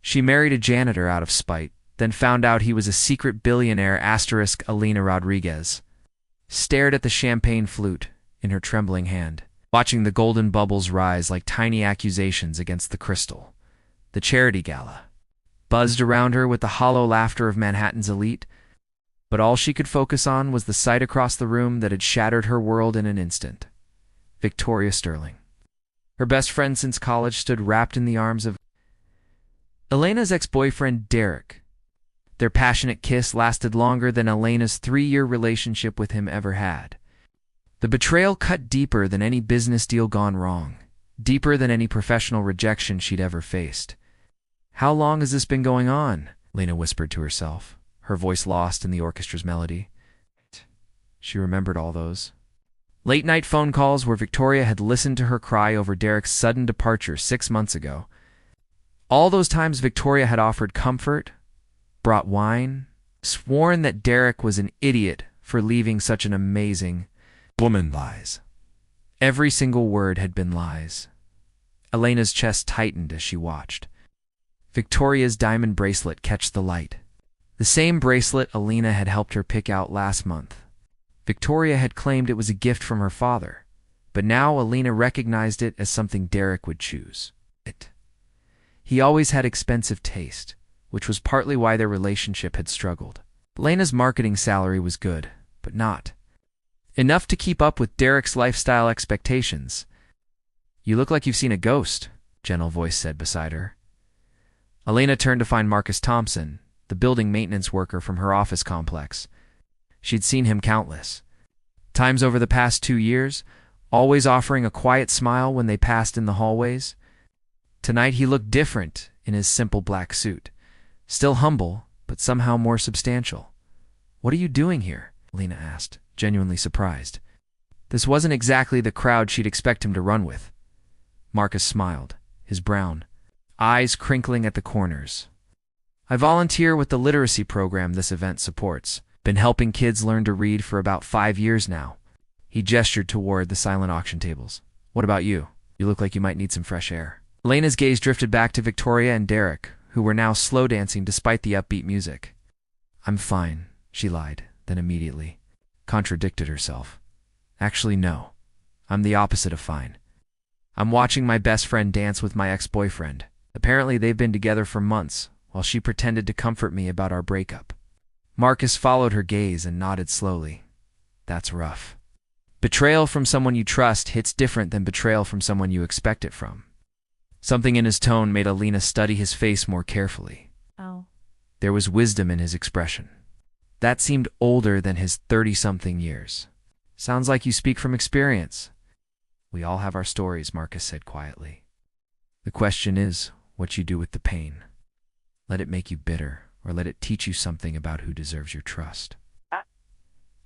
She married a janitor out of spite, then found out he was a secret billionaire * Alina Rodriguez. Stared at the champagne flute in her trembling hand, watching the golden bubbles rise like tiny accusations against the crystal. The charity gala buzzed around her with the hollow laughter of Manhattan's elite, but all she could focus on was the sight across the room that had shattered her world in an instant. Victoria Sterling. Her best friend since college stood wrapped in the arms of Elena's ex-boyfriend, Derek. Their passionate kiss lasted longer than Elena's 3-year relationship with him ever had. The betrayal cut deeper than any business deal gone wrong, deeper than any professional rejection she'd ever faced. "How long has this been going on?" Elena whispered to herself, her voice lost in the orchestra's melody. She remembered all those late-night phone calls where Victoria had listened to her cry over Derek's sudden departure 6 months ago. All those times Victoria had offered comfort, brought wine, sworn that Derek was an idiot for leaving such an amazing woman. Lies. Every single word had been lies. Elena's chest tightened as she watched Victoria's diamond bracelet catch the light. The same bracelet Elena had helped her pick out last month. Victoria had claimed it was a gift from her father, but now Elena recognized it as something Derek would choose. He always had expensive taste, which was partly why their relationship had struggled. Elena's marketing salary was good, but not enough to keep up with Derek's lifestyle expectations. "You look like you've seen a ghost," a gentle voice said beside her. Elena turned to find Marcus Thompson, the building maintenance worker from her office complex. She'd seen him countless times over the past 2 years, always offering a quiet smile when they passed in the hallways. Tonight he looked different in his simple black suit. Still humble, but somehow more substantial. "What are you doing here?" Elena asked, genuinely surprised. This wasn't exactly the crowd she'd expect him to run with. Marcus smiled, his brown eyes crinkling at the corners. "I volunteer with the literacy program this event supports. Been helping kids learn to read for about 5 years now." He gestured toward the silent auction tables. "What about you? You look like you might need some fresh air." Elena's gaze drifted back to Victoria and Derek, who were now slow dancing despite the upbeat music. "I'm fine," she lied, then immediately contradicted herself. "Actually, no. I'm the opposite of fine. I'm watching my best friend dance with my ex-boyfriend. Apparently they've been together for months, while she pretended to comfort me about our breakup." Marcus followed her gaze and nodded slowly. "That's rough. Betrayal from someone you trust hits different than betrayal from someone you expect it from." Something in his tone made Elena study his face more carefully. Oh. There was wisdom in his expression. That seemed older than his 30-something years. "Sounds like you speak from experience." "We all have our stories," Marcus said quietly. "The question is what you do with the pain. Let it make you bitter, or let it teach you something about who deserves your trust."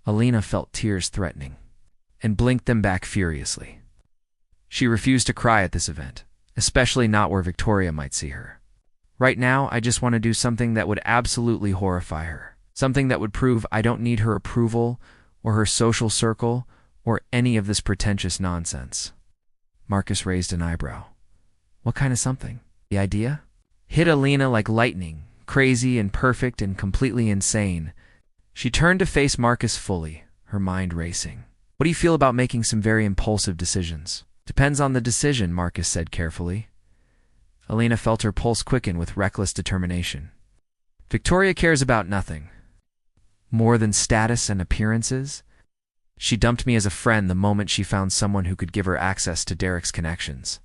Elena felt tears threatening, and blinked them back furiously. She refused to cry at this event, especially not where Victoria might see her. "Right now, I just want to do something that would absolutely horrify her. Something that would prove I don't need her approval, or her social circle, or any of this pretentious nonsense." Marcus raised an eyebrow. "What kind of something? The idea?" Hit Elena like lightning, crazy and perfect and completely insane. She turned to face Marcus fully, her mind racing. "What do you feel about making some very impulsive decisions?" "Depends on the decision," Marcus said carefully. Elena felt her pulse quicken with reckless determination. "Victoria cares about nothing more than status and appearances. She dumped me as a friend the moment she found someone who could give her access to Derek's connections.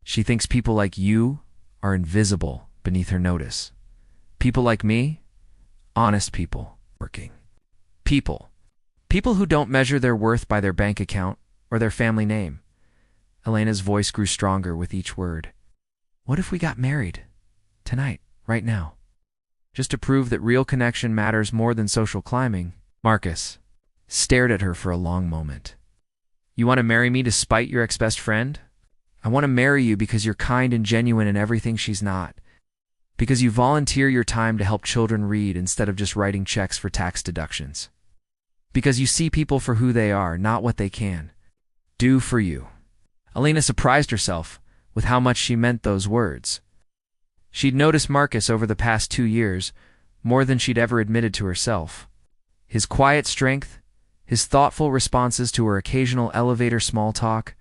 She thinks people like you are invisible beneath her notice. People like me? Honest people, working people. People who don't measure their worth by their bank account or their family name." Elena's voice grew stronger with each word. "What if we got married? Tonight, right now? Just to prove that real connection matters more than social climbing." Marcus stared at her for a long moment. "You want to marry me to spite your ex-best friend? I want to marry you because you're kind and genuine in everything she's not. Because you volunteer your time to help children read instead of just writing checks for tax deductions. Because you see people for who they are, not what they can do for you." Elena surprised herself with how much she meant those words. She'd noticed Marcus over the past 2 years, more than she'd ever admitted to herself. His quiet strength, his thoughtful responses to her occasional elevator small talk,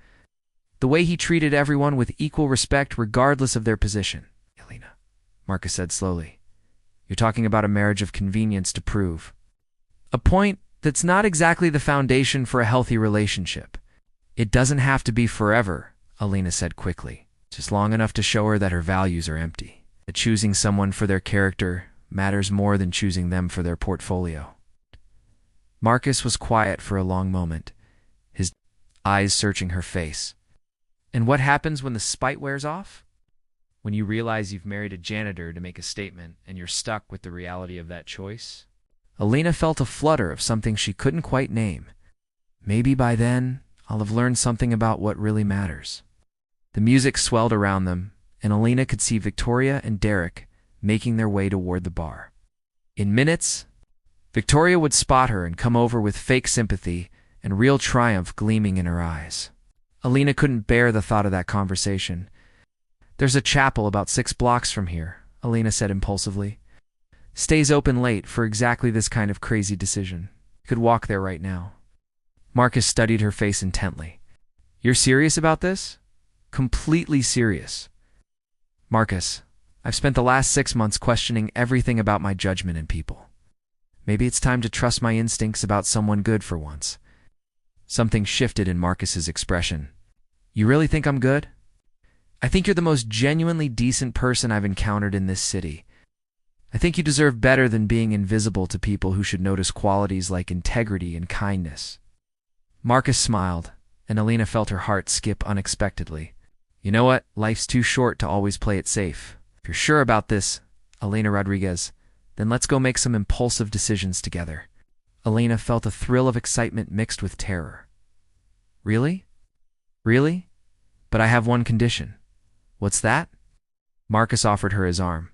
the way he treated everyone with equal respect regardless of their position. Elena, Marcus said slowly, you're talking about a marriage of convenience to prove. A point that's not exactly the foundation for a healthy relationship. It doesn't have to be forever, Elena said quickly, just long enough to show her that her values are empty. That choosing someone for their character matters more than choosing them for their portfolio. Marcus was quiet for a long moment, his eyes searching her face. And what happens when the spite wears off? When you realize you've married a janitor to make a statement and you're stuck with the reality of that choice? Elena felt a flutter of something she couldn't quite name. Maybe by then, I'll have learned something about what really matters. The music swelled around them, and Elena could see Victoria and Derek making their way toward the bar. In minutes, Victoria would spot her and come over with fake sympathy and real triumph gleaming in her eyes. Elena couldn't bear the thought of that conversation. There's a chapel about 6 blocks from here, Elena said impulsively. Stays open late for exactly this kind of crazy decision. Could walk there right now. Marcus studied her face intently. You're serious about this? Completely serious. Marcus, I've spent the last 6 months questioning everything about my judgment in people. Maybe it's time to trust my instincts about someone good for once. Something shifted in Marcus's expression. You really think I'm good? I think you're the most genuinely decent person I've encountered in this city. I think you deserve better than being invisible to people who should notice qualities like integrity and kindness. Marcus smiled, and Elena felt her heart skip unexpectedly. You know what? Life's too short to always play it safe. If you're sure about this, Elena Rodriguez, then let's go make some impulsive decisions together. Elena felt a thrill of excitement mixed with terror. Really? Really? But I have one condition. What's that? Marcus offered her his arm.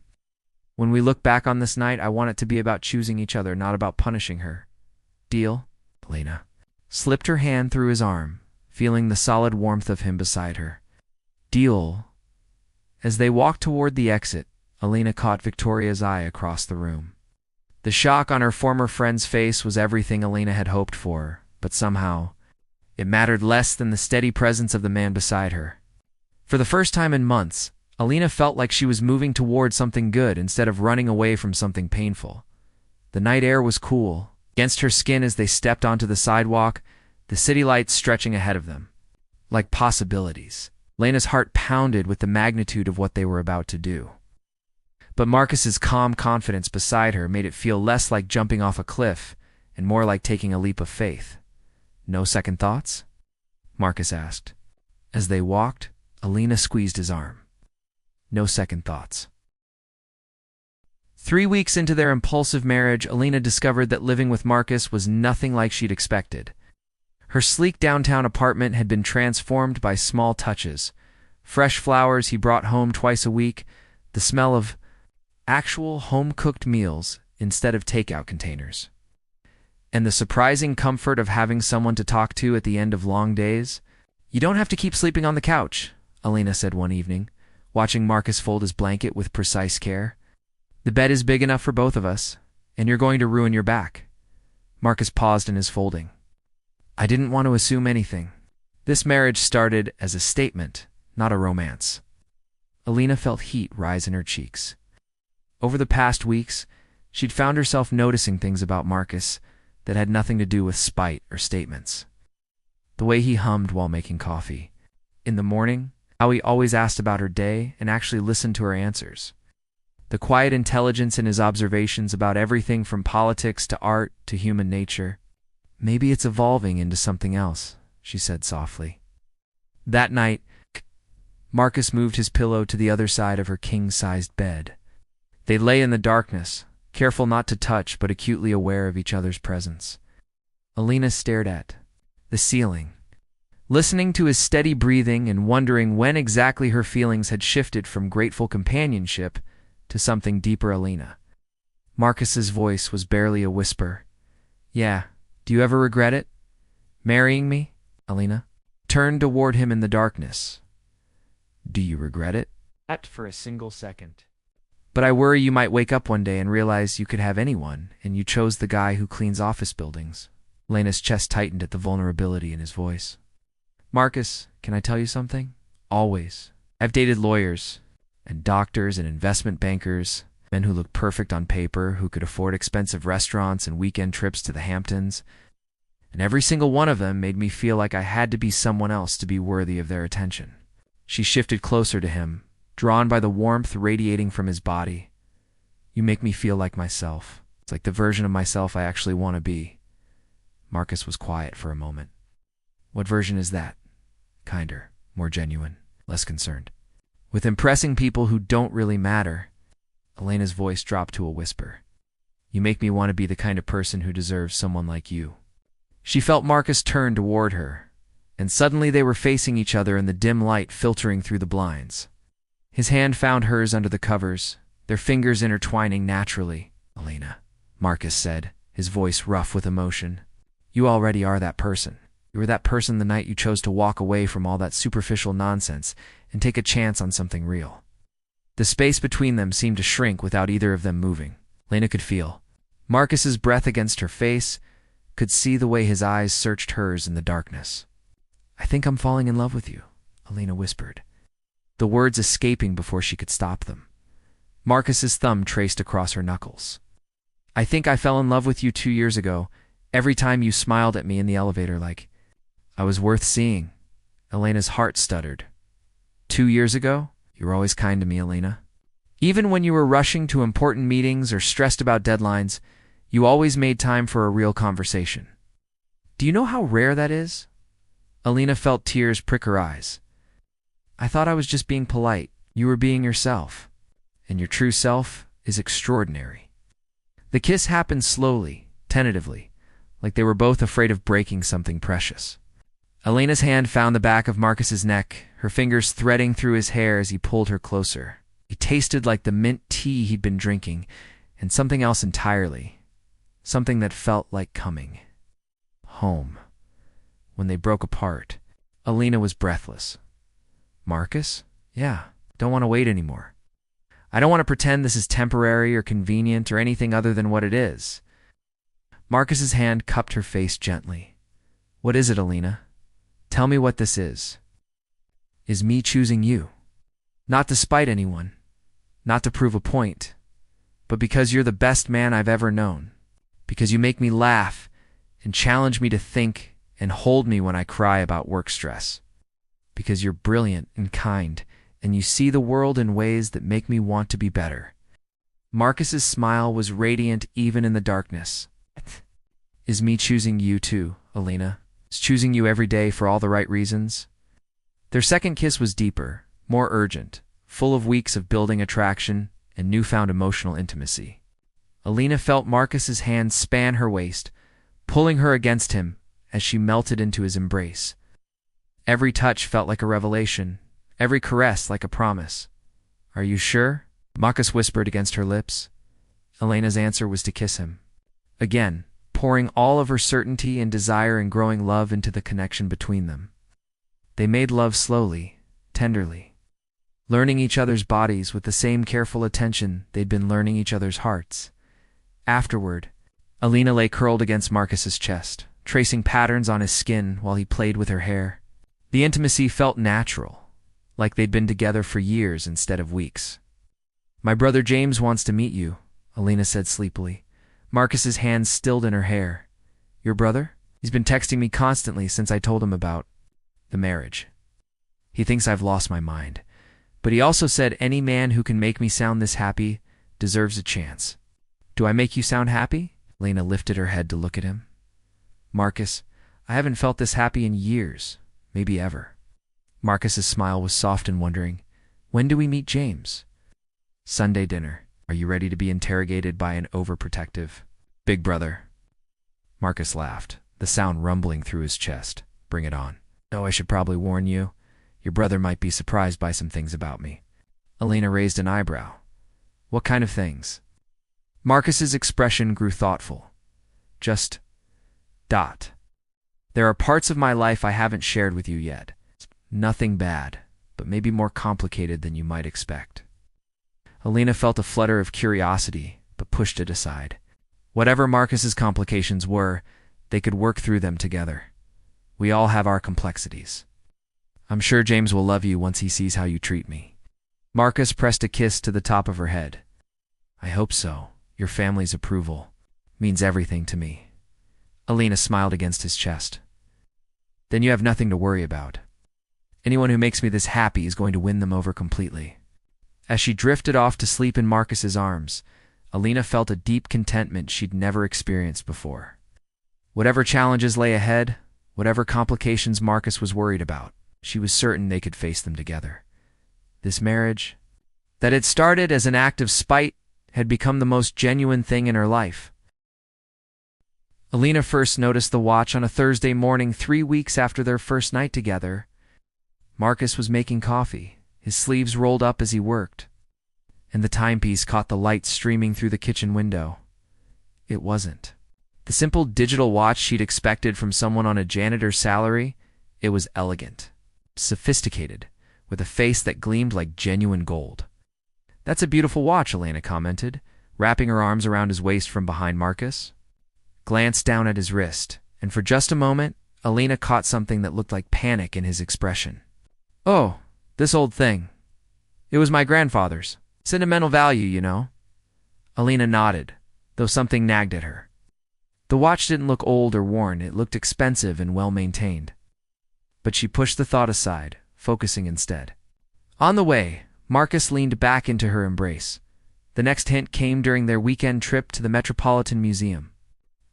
When we look back on this night, I want it to be about choosing each other, not about punishing her. Deal? Elena slipped her hand through his arm, feeling the solid warmth of him beside her. Deal. As they walked toward the exit, Elena caught Victoria's eye across the room. The shock on her former friend's face was everything Elena had hoped for, but somehow, it mattered less than the steady presence of the man beside her. For the first time in months, Elena felt like she was moving toward something good instead of running away from something painful. The night air was cool, against her skin as they stepped onto the sidewalk, the city lights stretching ahead of them. Like possibilities. Elena's heart pounded with the magnitude of what they were about to do. But Marcus's calm confidence beside her made it feel less like jumping off a cliff and more like taking a leap of faith. No second thoughts? Marcus asked. As they walked, Elena squeezed his arm. No second thoughts. 3 weeks into their impulsive marriage, Elena discovered that living with Marcus was nothing like she'd expected. Her sleek downtown apartment had been transformed by small touches. Fresh flowers he brought home twice a week, the smell of actual home-cooked meals instead of takeout containers. And the surprising comfort of having someone to talk to at the end of long days. You don't have to keep sleeping on the couch, Elena said one evening, watching Marcus fold his blanket with precise care. The bed is big enough for both of us, and you're going to ruin your back. Marcus paused in his folding. I didn't want to assume anything. This marriage started as a statement, not a romance. Elena felt heat rise in her cheeks. Over the past weeks, she'd found herself noticing things about Marcus that had nothing to do with spite or statements. The way he hummed while making coffee. In the morning, how he always asked about her day and actually listened to her answers. The quiet intelligence in his observations about everything from politics to art to human nature. Maybe it's evolving into something else, she said softly. That night, Marcus moved his pillow to the other side of her king-sized bed. They lay in the darkness, careful not to touch but acutely aware of each other's presence. Elena stared at the ceiling, listening to his steady breathing and wondering when exactly her feelings had shifted from grateful companionship to something deeper. Elena. Marcus's voice was barely a whisper. Yeah, do you ever regret it? Marrying me? Elena turned toward him in the darkness. Do you regret it? Not for a single second. But I worry you might wake up one day and realize you could have anyone, and you chose the guy who cleans office buildings. Elena's chest tightened at the vulnerability in his voice. Marcus, can I tell you something? Always. I've dated lawyers, and doctors and investment bankers, men who looked perfect on paper, who could afford expensive restaurants and weekend trips to the Hamptons, and every single one of them made me feel like I had to be someone else to be worthy of their attention. She shifted closer to him, drawn by the warmth radiating from his body. You make me feel like myself. It's like the version of myself I actually want to be. Marcus was quiet for a moment. What version is that? Kinder, more genuine, less concerned. With impressing people who don't really matter. Elena's voice dropped to a whisper. You make me want to be the kind of person who deserves someone like you. She felt Marcus turn toward her, and suddenly they were facing each other in the dim light filtering through the blinds. His hand found hers under the covers, their fingers intertwining naturally. Elena, Marcus said, his voice rough with emotion. You already are that person. You were that person the night you chose to walk away from all that superficial nonsense and take a chance on something real. The space between them seemed to shrink without either of them moving. Elena could feel Marcus's breath against her face, could see the way his eyes searched hers in the darkness. I think I'm falling in love with you, Elena whispered, the words escaping before she could stop them. Marcus's thumb traced across her knuckles. I think I fell in love with you 2 years ago, every time you smiled at me in the elevator like I was worth seeing. Elena's heart stuttered. 2 years ago? You were always kind to me, Elena. Even when you were rushing to important meetings or stressed about deadlines, you always made time for a real conversation. Do you know how rare that is? Elena felt tears prick her eyes. I thought I was just being polite. You were being yourself. And your true self is extraordinary. The kiss happened slowly, tentatively, like they were both afraid of breaking something precious. Elena's hand found the back of Marcus's neck, her fingers threading through his hair as he pulled her closer. He tasted like the mint tea he'd been drinking, and something else entirely. Something that felt like coming. Home. When they broke apart, Elena was breathless. Marcus? Yeah, don't want to wait anymore. I don't want to pretend this is temporary or convenient or anything other than what it is. Marcus's hand cupped her face gently. What is it, Elena? Tell me what this is. Is me choosing you. Not to spite anyone, not to prove a point, but because you're the best man I've ever known. Because you make me laugh and challenge me to think and hold me when I cry about work stress. Because you're brilliant and kind, and you see the world in ways that make me want to be better. Marcus's smile was radiant even in the darkness. Is me choosing you too, Elena? Is choosing you every day for all the right reasons? Their second kiss was deeper, more urgent, full of weeks of building attraction and newfound emotional intimacy. Elena felt Marcus's hand span her waist, pulling her against him as she melted into his embrace. Every touch felt like a revelation, every caress like a promise. Are you sure? Marcus whispered against her lips. Elena's answer was to kiss him. Again, pouring all of her certainty and desire and growing love into the connection between them. They made love slowly, tenderly, learning each other's bodies with the same careful attention they'd been learning each other's hearts. Afterward, Elena lay curled against Marcus's chest, tracing patterns on his skin while he played with her hair. The intimacy felt natural, like they'd been together for years instead of weeks. My brother James wants to meet you, Elena said sleepily. Marcus's hands stilled in her hair. Your brother? He's been texting me constantly since I told him about the marriage. He thinks I've lost my mind. But he also said any man who can make me sound this happy deserves a chance. Do I make you sound happy? Elena lifted her head to look at him. Marcus, I haven't felt this happy in years, maybe ever. Marcus's smile was soft and wondering. When do we meet James? Sunday dinner. Are you ready to be interrogated by an overprotective big brother? Marcus laughed, the sound rumbling through his chest. Bring it on. Oh, I should probably warn you. Your brother might be surprised by some things about me. Elena raised an eyebrow. What kind of things? Marcus's expression grew thoughtful. Just... There are parts of my life I haven't shared with you yet. Nothing bad, but maybe more complicated than you might expect. Alina felt a flutter of curiosity, but pushed it aside. Whatever Marcus's complications were, they could work through them together. We all have our complexities. I'm sure James will love you once he sees how you treat me. Marcus pressed a kiss to the top of her head. I hope so. Your family's approval means everything to me. Alina smiled against his chest. Then you have nothing to worry about. Anyone who makes me this happy is going to win them over completely. As she drifted off to sleep in Marcus's arms, Alina felt a deep contentment she'd never experienced before. Whatever challenges lay ahead, whatever complications Marcus was worried about, she was certain they could face them together. This marriage, that had started as an act of spite, had become the most genuine thing in her life. Alina first noticed the watch on a Thursday morning 3 weeks after their first night together. Marcus was making coffee, his sleeves rolled up as he worked, and the timepiece caught the light streaming through the kitchen window. It wasn't the simple digital watch she'd expected from someone on a janitor's salary. It was elegant, sophisticated, with a face that gleamed like genuine gold. That's a beautiful watch, Alina commented, wrapping her arms around his waist from behind Marcus. Glanced down at his wrist, and for just a moment, Alina caught something that looked like panic in his expression. Oh, this old thing. It was my grandfather's. Sentimental value, you know. Alina nodded, though something nagged at her. The watch didn't look old or worn, it looked expensive and well-maintained. But she pushed the thought aside, focusing instead. On the way, Marcus leaned back into her embrace. The next hint came during their weekend trip to the Metropolitan Museum.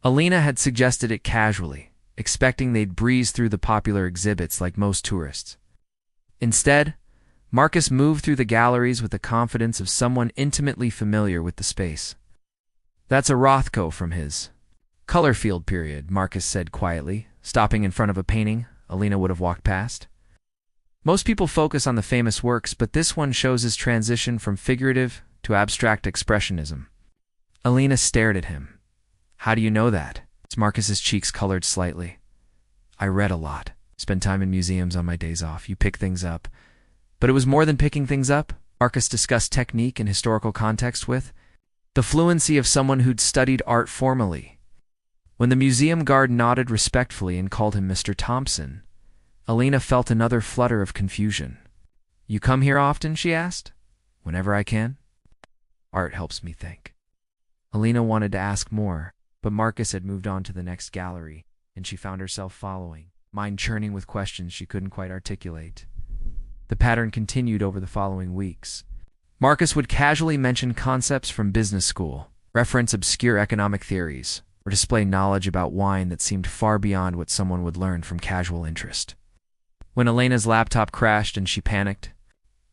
Alina had suggested it casually, expecting they'd breeze through the popular exhibits like most tourists. Instead, Marcus moved through the galleries with the confidence of someone intimately familiar with the space. That's a Rothko from his color field period, Marcus said quietly, stopping in front of a painting Alina would have walked past. Most people focus on the famous works, but this one shows his transition from figurative to abstract expressionism. Alina stared at him. How do you know that? Marcus's cheeks colored slightly. I read a lot. Spend time in museums on my days off. You pick things up. But it was more than picking things up. Marcus discussed technique and historical context with the fluency of someone who'd studied art formally. When the museum guard nodded respectfully and called him Mr. Thompson, Alina felt another flutter of confusion. You come here often? She asked. Whenever I can. Art helps me think. Alina wanted to ask more, but Marcus had moved on to the next gallery, and she found herself following, mind churning with questions she couldn't quite articulate. The pattern continued over the following weeks. Marcus would casually mention concepts from business school, reference obscure economic theories, or display knowledge about wine that seemed far beyond what someone would learn from casual interest. When Alina's laptop crashed and she panicked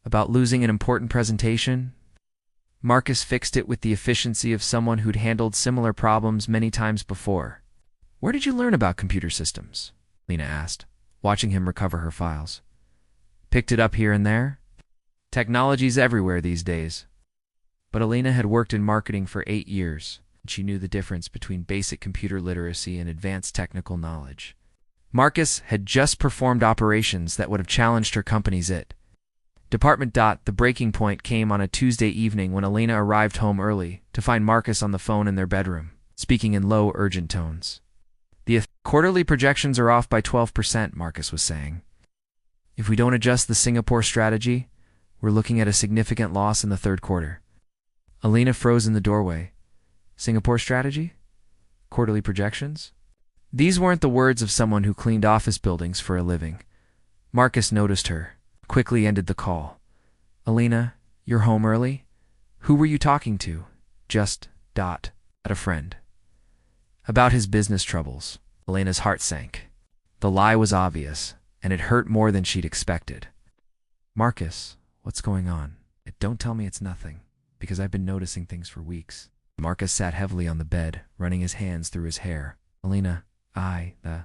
about losing an important presentation, Marcus fixed it with the efficiency of someone who'd handled similar problems many times before. Where did you learn about computer systems? Alina asked, watching him recover her files. Picked it up here and there? Technology's everywhere these days. But Alina had worked in marketing for 8 years, and she knew the difference between basic computer literacy and advanced technical knowledge. Marcus had just performed operations that would have challenged her company's it. The breaking point came on a Tuesday evening when Alina arrived home early to find Marcus on the phone in their bedroom, speaking in low, urgent tones. The quarterly projections are off by 12%, Marcus was saying. If we don't adjust the Singapore strategy, we're looking at a significant loss in the third quarter. Alina froze in the doorway. Singapore strategy? Quarterly projections? These weren't the words of someone who cleaned office buildings for a living. Marcus noticed her, quickly ended the call. Alina, you're home early? Who were you talking to? Just, at a friend. About his business troubles. Alina's heart sank. The lie was obvious, and it hurt more than she'd expected. Marcus, what's going on? Don't tell me it's nothing, because I've been noticing things for weeks. Marcus sat heavily on the bed, running his hands through his hair. Alina, the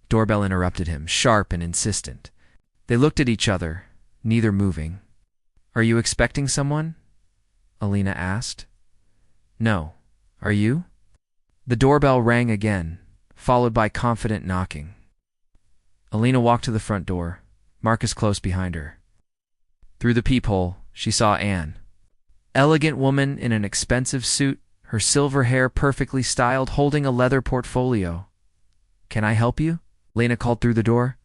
doorbell interrupted him, sharp and insistent. They looked at each other, neither moving. Are you expecting someone? Alina asked. No. Are you? The doorbell rang again, followed by confident knocking. Alina walked to the front door, Marcus close behind her. Through the peephole, she saw Anne. Elegant woman in an expensive suit, her silver hair perfectly styled, holding a leather portfolio. "Can I help you?" Elena called through the door.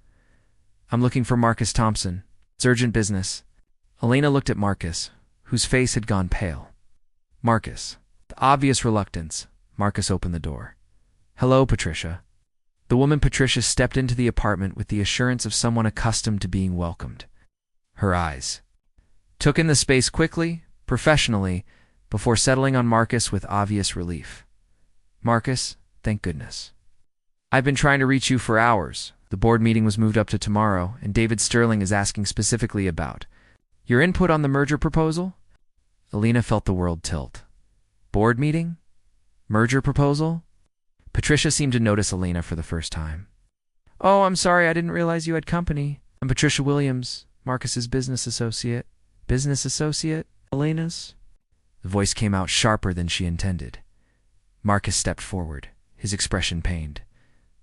"I'm looking for Marcus Thompson. It's urgent business." Elena looked at Marcus, whose face had gone pale. "Marcus." With obvious reluctance, Marcus opened the door. "Hello, Patricia." The woman Patricia stepped into the apartment with the assurance of someone accustomed to being welcomed. Her eyes took in the space quickly, professionally, before settling on Marcus with obvious relief. "Marcus, thank goodness. I've been trying to reach you for hours. The board meeting was moved up to tomorrow, and David Sterling is asking specifically about your input on the merger proposal." Elena felt the world tilt. Board meeting? Merger proposal? Patricia seemed to notice Elena for the first time. "Oh, I'm sorry, I didn't realize you had company. I'm Patricia Williams, Marcus's business associate." "Business associate? Elena's?" The voice came out sharper than she intended. Marcus stepped forward, his expression pained.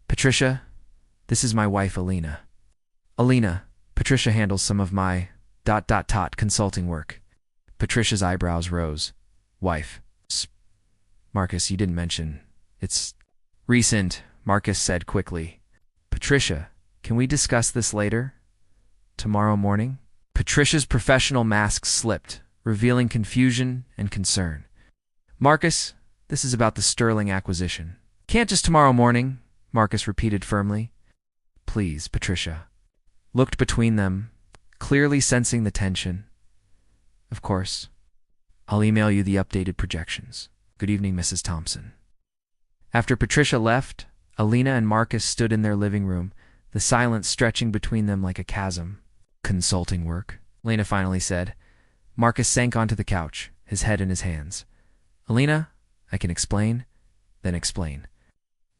"Patricia, this is my wife, Elena." "Elena, Patricia handles some of my ... consulting work." Patricia's eyebrows rose. "Wife. Marcus, you didn't mention. It's recent," Marcus said quickly. "Patricia, can we discuss this later? Tomorrow morning?" Patricia's professional mask slipped, revealing confusion and concern. "Marcus, this is about the Sterling acquisition." "Can't just tomorrow morning," Marcus repeated firmly. "Please," Patricia looked between them, clearly sensing the tension. "Of course. I'll email you the updated projections. Good evening, Mrs. Thompson." After Patricia left, Elena and Marcus stood in their living room, the silence stretching between them like a chasm. "Consulting work," Elena finally said. Marcus sank onto the couch, his head in his hands. "Elena, I can explain, then explain.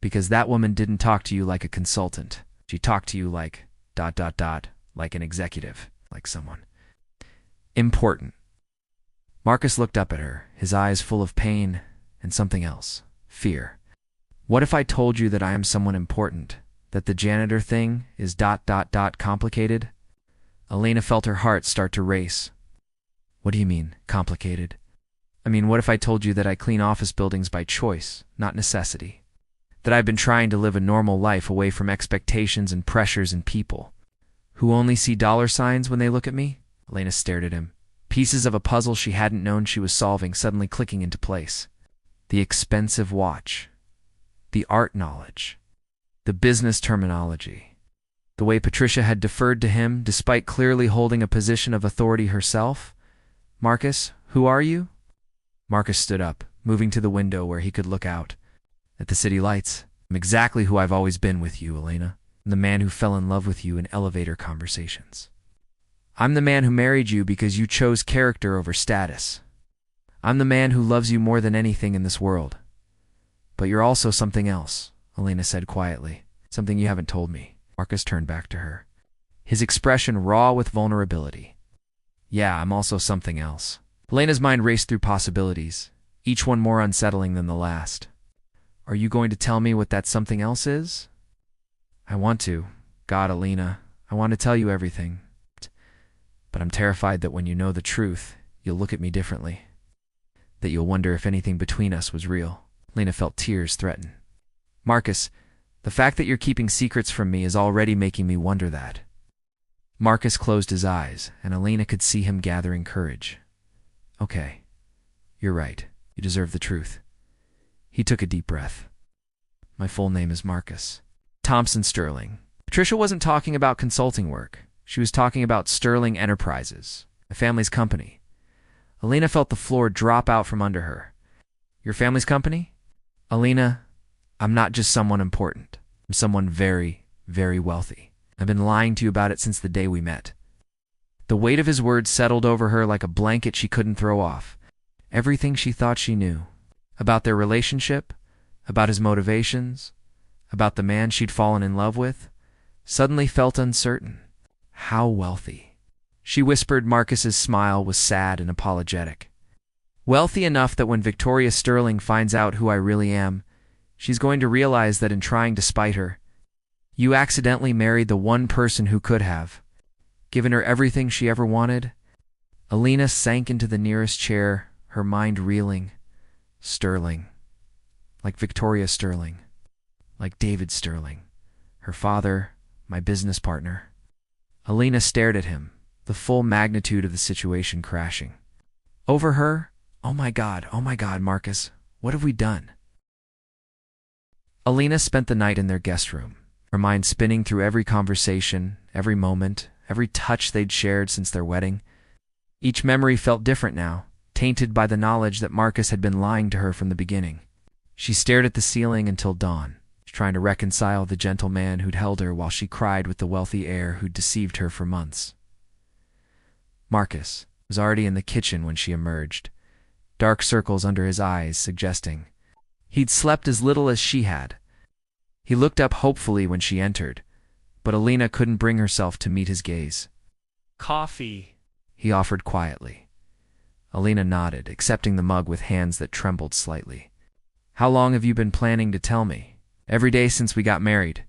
Because that woman didn't talk to you like a consultant. She talked to you like ... like an executive, like someone important." Marcus looked up at her, his eyes full of pain and something else, fear. "What if I told you that I am someone important, that the janitor thing is ... complicated?" Elena felt her heart start to race. "What do you mean, complicated?" "I mean, what if I told you that I clean office buildings by choice, not necessity? That I've been trying to live a normal life away from expectations and pressures and people who only see dollar signs when they look at me?" Elena stared at him, pieces of a puzzle she hadn't known she was solving suddenly clicking into place. The expensive watch, the art knowledge, the business terminology, the way Patricia had deferred to him despite clearly holding a position of authority herself. "Marcus, who are you?" Marcus stood up, moving to the window where he could look out at the city lights. "I'm exactly who I've always been with you, Elena. I'm the man who fell in love with you in elevator conversations. I'm the man who married you because you chose character over status. I'm the man who loves you more than anything in this world. But you're also something else," Elena said quietly. "Something you haven't told me." Marcus turned back to her, his expression raw with vulnerability. "Yeah, I'm also something else." Elena's mind raced through possibilities, each one more unsettling than the last. "Are you going to tell me what that something else is?" "I want to. God, Elena, I want to tell you everything. But I'm terrified that when you know the truth, you'll look at me differently. That you'll wonder if anything between us was real." Elena felt tears threaten. "Marcus, the fact that you're keeping secrets from me is already making me wonder that." Marcus closed his eyes, and Elena could see him gathering courage. "Okay, you're right. You deserve the truth." He took a deep breath. "My full name is Marcus Thompson Sterling." Patricia wasn't talking about consulting work. She was talking about Sterling Enterprises, my family's company. Elena felt the floor drop out from under her. "Your family's company?" "Elena, I'm not just someone important. I'm someone very, very wealthy. I've been lying to you about it since the day we met." The weight of his words settled over her like a blanket she couldn't throw off. Everything she thought she knew about their relationship, about his motivations, about the man she'd fallen in love with, suddenly felt uncertain. How wealthy? She whispered Marcus's smile was sad and apologetic. "Wealthy enough that when Victoria Sterling finds out who I really am, she's going to realize that in trying to spite her, you accidentally married the one person who could have given her everything she ever wanted." Elena sank into the nearest chair, her mind reeling. Sterling. Like Victoria Sterling. Like David Sterling. Her father, my business partner. Alina stared at him, the full magnitude of the situation crashing. Over her? Oh my God, Marcus, what have we done? Alina spent the night in their guest room, her mind spinning through every conversation, every moment, every touch they'd shared since their wedding. Each memory felt different now, tainted by the knowledge that Marcus had been lying to her from the beginning. She stared at the ceiling until dawn, trying to reconcile the gentle man who'd held her while she cried with the wealthy heir who'd deceived her for months. Marcus was already in the kitchen when she emerged, dark circles under his eyes suggesting he'd slept as little as she had. He looked up hopefully when she entered, but Alina couldn't bring herself to meet his gaze. "Coffee," he offered quietly. Alina nodded, accepting the mug with hands that trembled slightly. "How long have you been planning to tell me?" "Every day since we got married."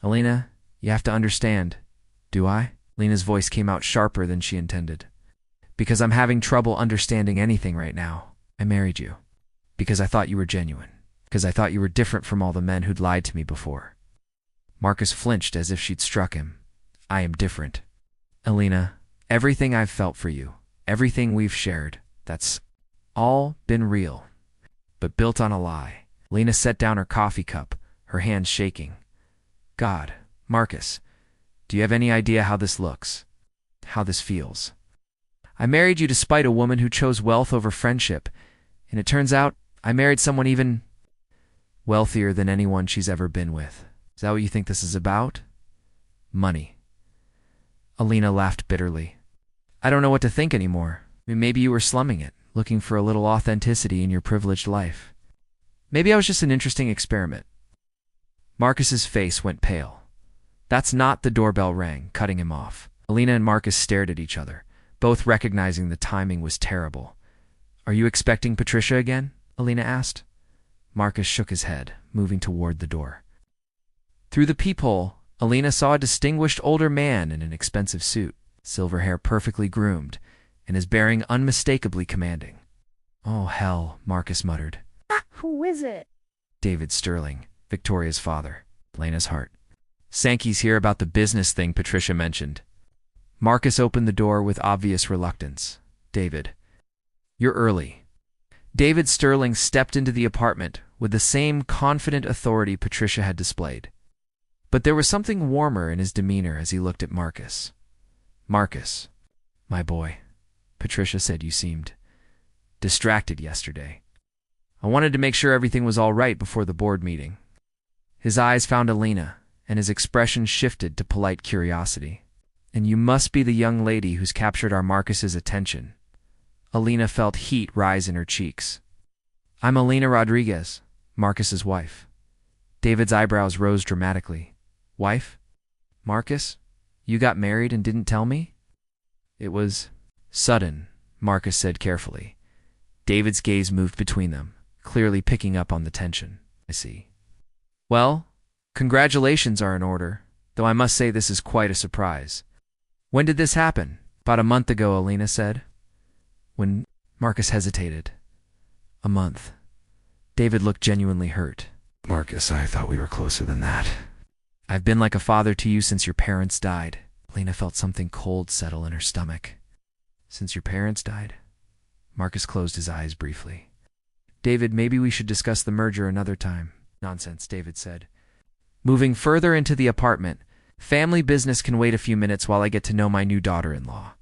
"Alina, you have to understand." "Do I?" Lena's voice came out sharper than she intended. "Because I'm having trouble understanding anything right now. I married you. Because I thought you were genuine. Because I thought you were different from all the men who'd lied to me before." Marcus flinched as if she'd struck him. "I am different. Alina, everything I've felt for you, everything we've shared, that's all been real, but built on a lie." Lena set down her coffee cup, her hands shaking. "God, Marcus, do you have any idea how this looks? How this feels? I married you despite a woman who chose wealth over friendship, and it turns out I married someone even wealthier than anyone she's ever been with. Is that what you think this is about? Money." Alina laughed bitterly. "I don't know what to think anymore. Maybe you were slumming it, looking for a little authenticity in your privileged life. Maybe I was just an interesting experiment." Marcus's face went pale. That's not the doorbell rang, cutting him off. Alina and Marcus stared at each other, both recognizing the timing was terrible. "Are you expecting Patricia again?" Alina asked. Marcus shook his head, moving toward the door. Through the peephole, Alina saw a distinguished older man in an expensive suit, silver hair perfectly groomed, and his bearing unmistakably commanding. "Oh, hell," Marcus muttered. Who is it? David Sterling, Victoria's father. Lena's heart. "Sankey's here about the business thing Patricia mentioned." Marcus opened the door with obvious reluctance. "David, you're early." David Sterling stepped into the apartment with the same confident authority Patricia had displayed. But there was something warmer in his demeanor as he looked at Marcus. "Marcus, my boy," Patricia said, "you seemed distracted yesterday. I wanted to make sure everything was all right before the board meeting." His eyes found Alina, and his expression shifted to polite curiosity. "And you must be the young lady who's captured our Marcus's attention." Alina felt heat rise in her cheeks. "I'm Alina Rodriguez, Marcus's wife." David's eyebrows rose dramatically. "Wife? Marcus? You got married and didn't tell me?" "It was sudden," Marcus said carefully. David's gaze moved between them, clearly picking up on the tension. "I see. Well, congratulations are in order, though I must say this is quite a surprise." "When did this happen?" "About a month ago," Alina said. "When?" Marcus hesitated. "A month." David looked genuinely hurt. "Marcus, I thought we were closer than that." "I've been like a father to you since your parents died." Alina felt something cold settle in her stomach. "Since your parents died?" Marcus closed his eyes briefly. "David, maybe we should discuss the merger another time." "Nonsense," David said. Moving further into the apartment, "Family business can wait a few minutes while I get to know my new daughter-in-law."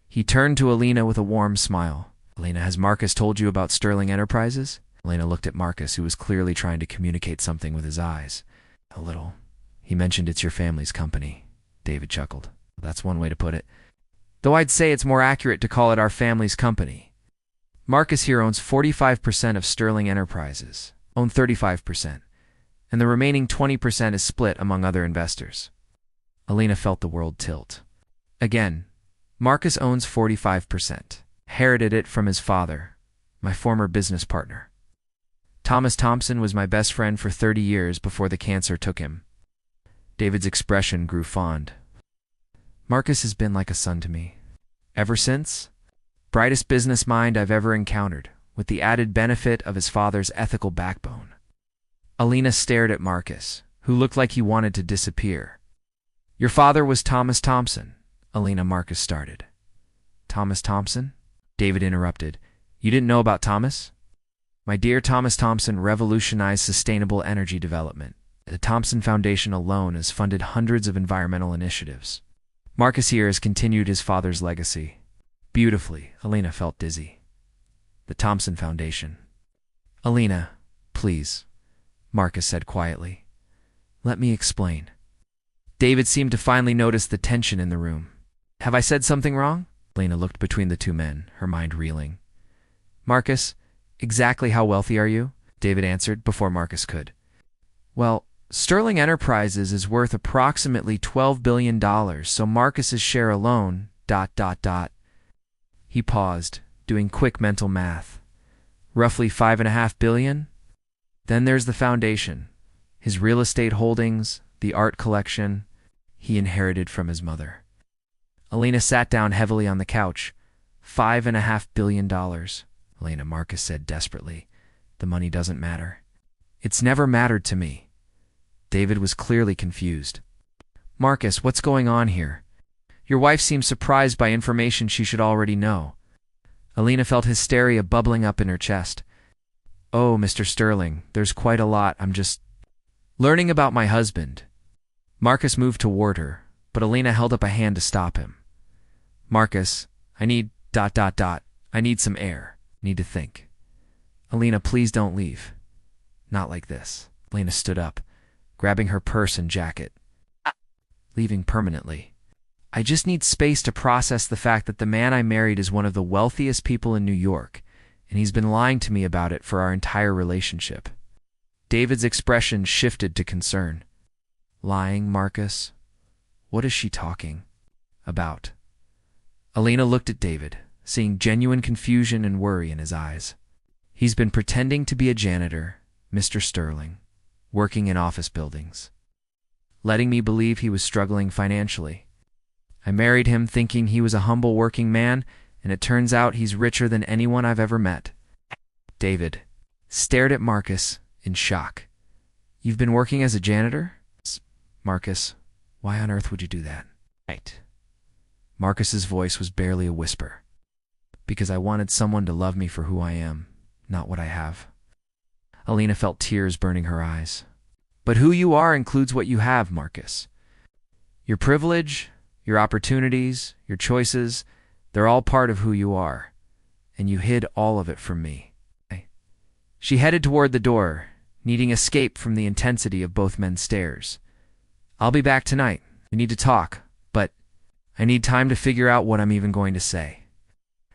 He turned to Alina with a warm smile. "Alina, has Marcus told you about Sterling Enterprises?" Alina looked at Marcus, who was clearly trying to communicate something with his eyes. "A little. He mentioned it's your family's company." David chuckled. "That's one way to put it. Though I'd say it's more accurate to call it our family's company. Marcus here owns 45% of Sterling Enterprises, own 35%, and the remaining 20% is split among other investors." Alina felt the world tilt. Again, Marcus owns 45%, inherited it from his father, my former business partner. Thomas Thompson was my best friend for 30 years before the cancer took him. David's expression grew fond. "Marcus has been like a son to me. Ever since?" Brightest business mind I've ever encountered, with the added benefit of his father's ethical backbone. Alina stared at Marcus, who looked like he wanted to disappear. Your father was Thomas Thompson, Alina. Marcus started. Thomas Thompson? David interrupted. You didn't know about Thomas? My dear, Thomas Thompson revolutionized sustainable energy development. The Thompson Foundation alone has funded hundreds of environmental initiatives. Marcus here has continued his father's legacy. Beautifully, Alina felt dizzy. The Thompson Foundation. Alina, please, Marcus said quietly. Let me explain. David seemed to finally notice the tension in the room. Have I said something wrong? Alina looked between the two men, her mind reeling. Marcus, exactly how wealthy are you? David answered before Marcus could. Well, Sterling Enterprises is worth approximately $12 billion, so Marcus's share alone, ... He paused, doing quick mental math. Roughly $5.5 billion? Then there's the foundation, his real estate holdings, the art collection he inherited from his mother. Alina sat down heavily on the couch. $5.5 billion, Alina, Marcus said desperately. The money doesn't matter. It's never mattered to me. David was clearly confused. Marcus, what's going on here? Your wife seems surprised by information she should already know. Alina felt hysteria bubbling up in her chest. Oh, Mr. Sterling, there's quite a lot. I'm just learning about my husband. Marcus moved toward her, but Alina held up a hand to stop him. Marcus, I need ... I need some air. Need to think. Alina, please don't leave. Not like this. Alina stood up, grabbing her purse and jacket. Leaving permanently. I just need space to process the fact that the man I married is one of the wealthiest people in New York, and he's been lying to me about it for our entire relationship. David's expression shifted to concern. Lying, Marcus? What is she talking about? Alina looked at David, seeing genuine confusion and worry in his eyes. He's been pretending to be a janitor, Mr. Sterling, working in office buildings, letting me believe he was struggling financially. I married him thinking he was a humble working man, and it turns out he's richer than anyone I've ever met. David stared at Marcus in shock. You've been working as a janitor? Marcus, why on earth would you do that? Right. Marcus's voice was barely a whisper. Because I wanted someone to love me for who I am, not what I have. Alina felt tears burning her eyes. But who you are includes what you have, Marcus. Your privilege, your opportunities, your choices, they're all part of who you are. And you hid all of it from me. She headed toward the door, needing escape from the intensity of both men's stares. I'll be back tonight. We need to talk, but I need time to figure out what I'm even going to say.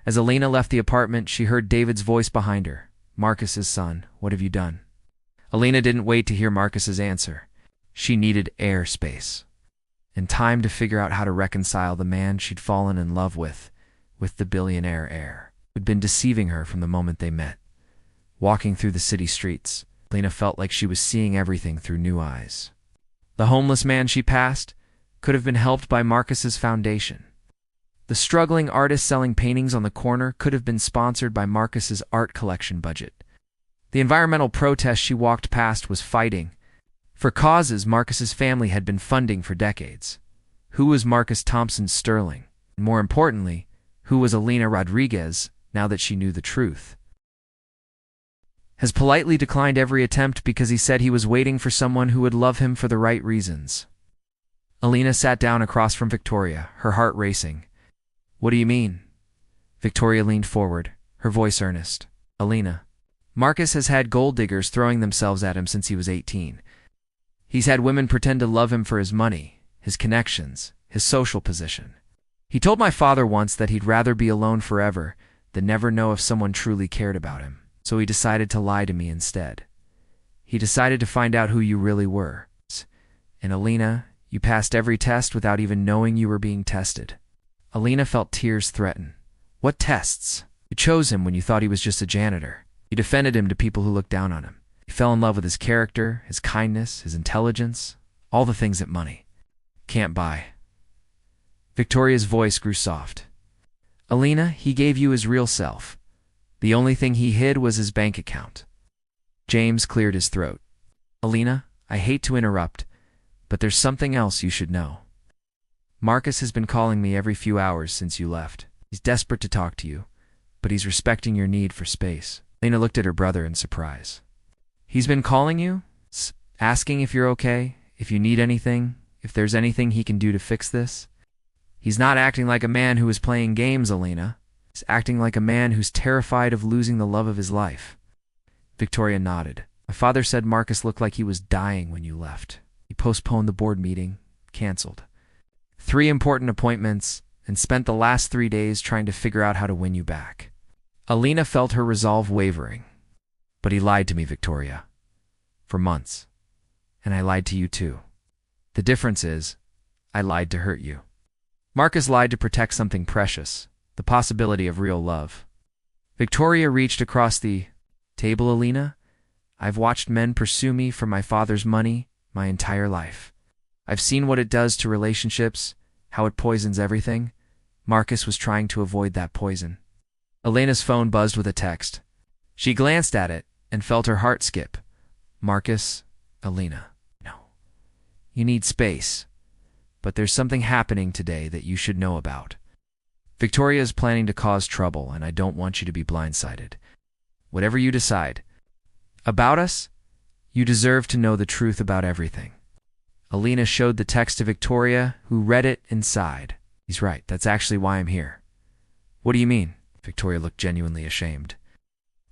As Alina left the apartment, she heard David's voice behind her. Marcus's son, what have you done? Alina didn't wait to hear Marcus's answer. She needed airspace and time to figure out how to reconcile the man she'd fallen in love with the billionaire heir who'd been deceiving her from the moment they met. Walking through the city streets, Alina felt like she was seeing everything through new eyes. The homeless man she passed could have been helped by Marcus's foundation. The struggling artist selling paintings on the corner could have been sponsored by Marcus's art collection budget. The environmental protest she walked past was fighting for causes Marcus's family had been funding for decades. Who was Marcus Thompson Sterling? And more importantly, who was Alina Rodriguez now that she knew the truth? Has politely declined every attempt because he said he was waiting for someone who would love him for the right reasons. Alina sat down across from Victoria, her heart racing. What do you mean? Victoria leaned forward, her voice earnest. Alina, Marcus has had gold diggers throwing themselves at him since he was 18. He's had women pretend to love him for his money, his connections, his social position. He told my father once that he'd rather be alone forever than never know if someone truly cared about him. So he decided to lie to me instead. He decided to find out who you really were. And Alina, you passed every test without even knowing you were being tested. Alina felt tears threaten. What tests? You chose him when you thought he was just a janitor. You defended him to people who looked down on him. You fell in love with his character, his kindness, his intelligence, all the things that money can't buy. Victoria's voice grew soft. Alina, he gave you his real self. The only thing he hid was his bank account. James cleared his throat. Alina, I hate to interrupt, but there's something else you should know. Marcus has been calling me every few hours since you left. He's desperate to talk to you, but he's respecting your need for space. Alina looked at her brother in surprise. He's been calling you? Asking if you're okay, if you need anything, if there's anything he can do to fix this? He's not acting like a man who is playing games, Alina. He's acting like a man who's terrified of losing the love of his life. Victoria nodded. My father said Marcus looked like he was dying when you left. He postponed the board meeting, canceled 3 important appointments, and spent the last 3 days trying to figure out how to win you back. Alina felt her resolve wavering. But he lied to me, Victoria. For months. And I lied to you too. The difference is, I lied to hurt you. Marcus lied to protect something precious, the possibility of real love. Victoria reached across the table. Alina, I've watched men pursue me for my father's money my entire life. I've seen what it does to relationships, how it poisons everything. Marcus was trying to avoid that poison. Elena's phone buzzed with a text. She glanced at it and felt her heart skip. Marcus, Alina. No. You need space. But there's something happening today that you should know about. Victoria is planning to cause trouble, and I don't want you to be blindsided. Whatever you decide about us, you deserve to know the truth about everything. Alina showed the text to Victoria, who read it and sighed. He's right. That's actually why I'm here. What do you mean? Victoria looked genuinely ashamed.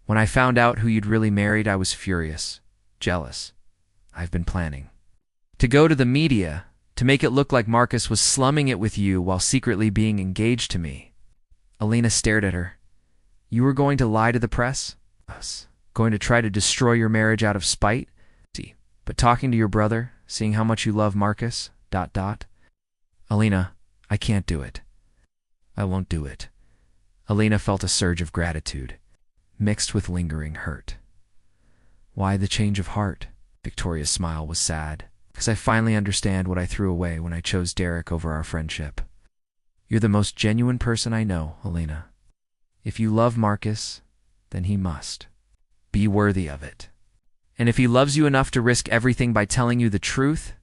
When I found out who you'd really married, I was furious, jealous. I've been planning to go to the media to make it look like Marcus was slumming it with you while secretly being engaged to me. Alina stared at her. You were going to lie to the press? Us. Going to try to destroy your marriage out of spite? See, but talking to your brother, seeing how much you love Marcus, ... Alina, I can't do it. I won't do it. Alina felt a surge of gratitude, mixed with lingering hurt. Why the change of heart? Victoria's smile was sad. Because I finally understand what I threw away when I chose Derek over our friendship. You're the most genuine person I know, Alina. If you love Marcus, then he must be worthy of it. And if he loves you enough to risk everything by telling you the truth,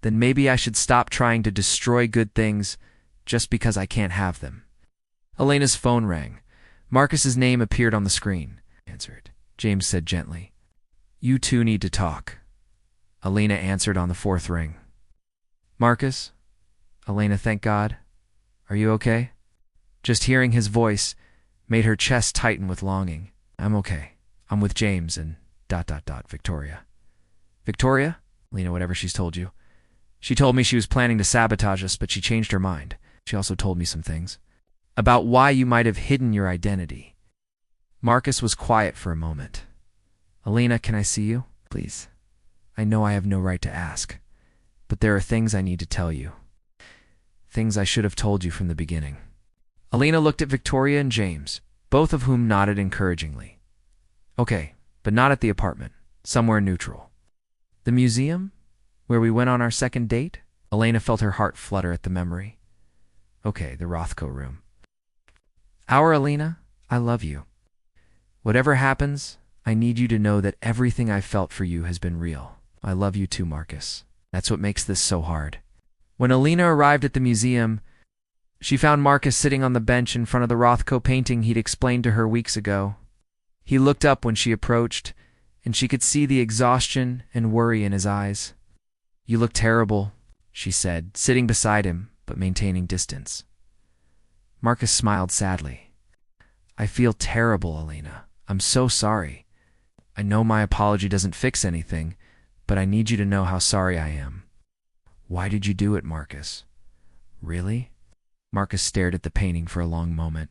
then maybe I should stop trying to destroy good things just because I can't have them. Elena's phone rang. Marcus's name appeared on the screen. Answered. James said gently, You two need to talk. Alina answered on the 4th ring. Marcus? Alina, thank God. Are you okay? Just hearing his voice made her chest tighten with longing. I'm okay. I'm with James and ... Victoria. Victoria? Alina, whatever she's told you. She told me she was planning to sabotage us, but she changed her mind. She also told me some things about why you might have hidden your identity. Marcus was quiet for a moment. Alina, can I see you? Please. I know I have no right to ask, but there are things I need to tell you. Things I should have told you from the beginning. Alina looked at Victoria and James, both of whom nodded encouragingly. Okay, but not at the apartment. Somewhere neutral. The museum? Where we went on our second date? Alina felt her heart flutter at the memory. Okay, the Rothko room. Our Alina, I love you. Whatever happens, I need you to know that everything I've felt for you has been real. I love you too, Marcus. That's what makes this so hard. When Alina arrived at the museum, she found Marcus sitting on the bench in front of the Rothko painting he'd explained to her weeks ago. He looked up when she approached, and she could see the exhaustion and worry in his eyes. You look terrible, she said, sitting beside him, but maintaining distance. Marcus smiled sadly. I feel terrible, Alina. I'm so sorry. I know my apology doesn't fix anything, but I need you to know how sorry I am. Why did you do it, Marcus? Really? Marcus stared at the painting for a long moment.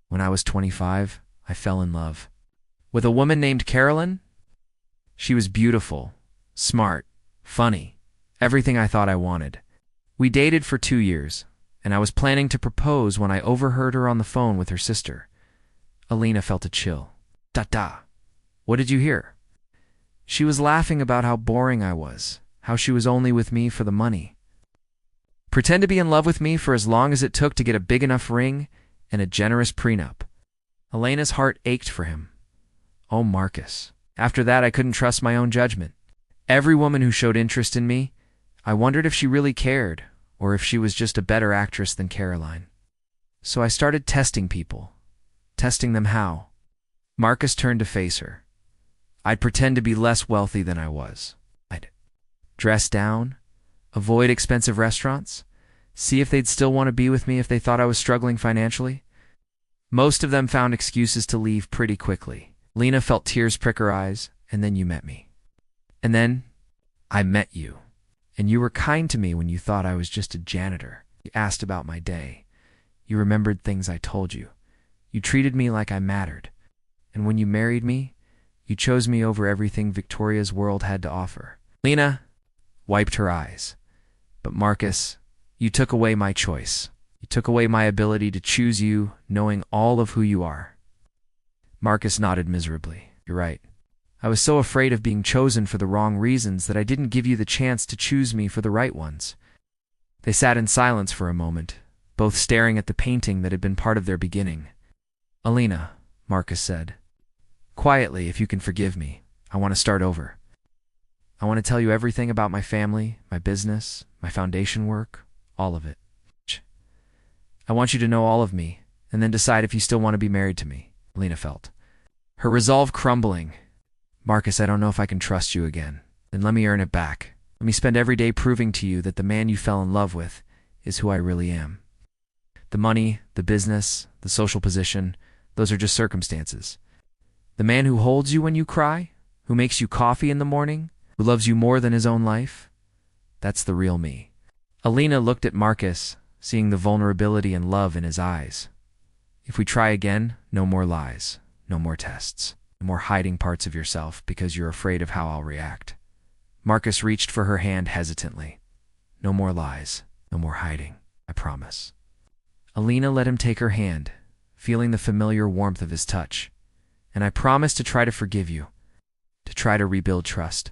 When I was 25, I fell in love. With a woman named Carolyn? She was beautiful, smart, funny, everything I thought I wanted. We dated for 2 years, and I was planning to propose when I overheard her on the phone with her sister. Alina felt a chill. What did you hear? She was laughing about how boring I was, how she was only with me for the money. Pretend to be in love with me for as long as it took to get a big enough ring, and a generous prenup. Elena's heart ached for him. Oh, Marcus. After that, I couldn't trust my own judgment. Every woman who showed interest in me, I wondered if she really cared, or if she was just a better actress than Caroline. So I started testing people. Testing them how? Marcus turned to face her. I'd pretend to be less wealthy than I was. I'd dress down, avoid expensive restaurants, see if they'd still want to be with me if they thought I was struggling financially. Most of them found excuses to leave pretty quickly. Lena felt tears prick her eyes, and then you met me. And then I met you. And you were kind to me when you thought I was just a janitor. You asked about my day. You remembered things I told you. You treated me like I mattered. And when you married me, you chose me over everything Victoria's world had to offer. Lena wiped her eyes. But Marcus, you took away my choice. You took away my ability to choose you, knowing all of who you are. Marcus nodded miserably. You're right. I was so afraid of being chosen for the wrong reasons that I didn't give you the chance to choose me for the right ones. They sat in silence for a moment, both staring at the painting that had been part of their beginning. Alina, Marcus said, quietly, if you can forgive me, I want to start over. I want to tell you everything about my family, my business, my foundation work, all of it. I want you to know all of me, and then decide if you still want to be married to me, Alina felt. Her resolve crumbling. Marcus, I don't know if I can trust you again. Then let me earn it back. Let me spend every day proving to you that the man you fell in love with is who I really am. The money, the business, the social position, those are just circumstances. The man who holds you when you cry, who makes you coffee in the morning, who loves you more than his own life, that's the real me. Alina looked at Marcus, seeing the vulnerability and love in his eyes. If we try again, no more lies, no more tests. No more hiding parts of yourself because you're afraid of how I'll react. Marcus reached for her hand hesitantly. No more lies, no more hiding, I promise. Alina let him take her hand, feeling the familiar warmth of his touch. And I promise to try to forgive you, to try to rebuild trust.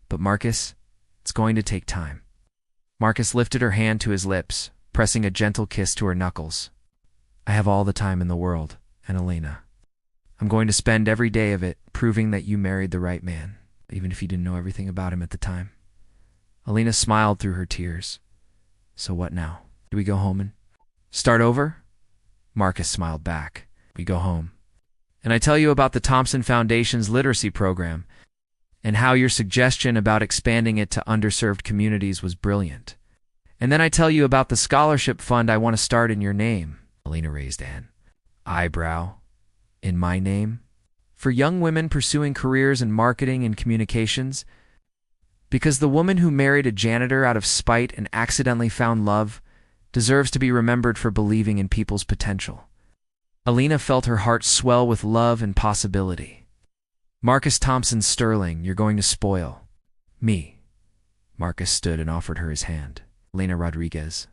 But Marcus, it's going to take time. Marcus lifted her hand to his lips, pressing a gentle kiss to her knuckles. I have all the time in the world, and Alina. I'm going to spend every day of it proving that you married the right man, even if you didn't know everything about him at the time. Alina smiled through her tears. So what now? Do we go home and start over? Marcus smiled back. We go home. And I tell you about the Thompson Foundation's literacy program and how your suggestion about expanding it to underserved communities was brilliant. And then I tell you about the scholarship fund I want to start in your name. Alina raised an eyebrow. In my name? For young women pursuing careers in marketing and communications? Because the woman who married a janitor out of spite and accidentally found love deserves to be remembered for believing in people's potential. Alina felt her heart swell with love and possibility. Marcus Thompson Sterling, you're going to spoil me. Marcus stood and offered her his hand. Alina Rodriguez.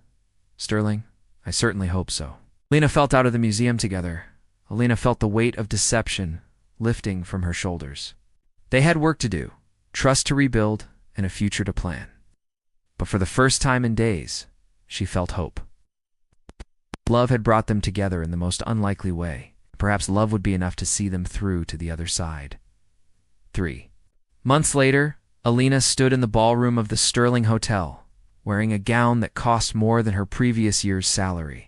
Sterling, I certainly hope so. Alina felt out of the museum together. Alina felt the weight of deception lifting from her shoulders. They had work to do, trust to rebuild, and a future to plan. But for the first time in days, she felt hope. Love had brought them together in the most unlikely way. Perhaps love would be enough to see them through to the other side. 3 months later, Alina stood in the ballroom of the Sterling Hotel, wearing a gown that cost more than her previous year's salary.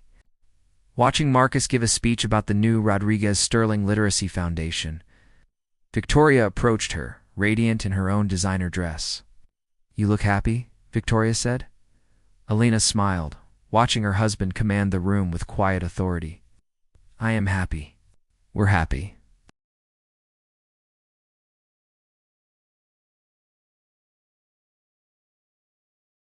Watching Marcus give a speech about the new Rodriguez Sterling Literacy Foundation, Victoria approached her, radiant in her own designer dress. You look happy, Victoria said. Alina smiled, watching her husband command the room with quiet authority. I am happy. We're happy.